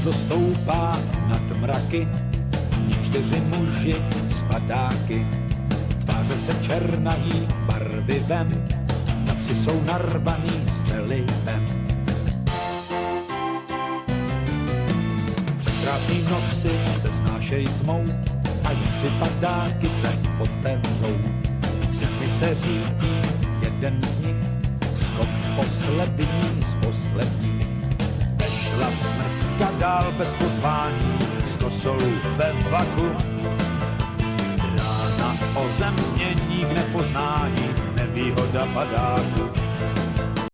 světlo stoupá nad mraky, v ní 4 muži s padáky. Tváře se černají barvivem, kapsy jsou narvaný střelivem. Překrásný noci se vznášejí tmou a jen 3 padáky se otevřou. K zemi se řídí jeden z nich, skok poslední z posledních. Vešla smrtka dál bez pozvání, z kosou ve vaku. Rána o zem změní k nepoznání, nevýhoda padáku.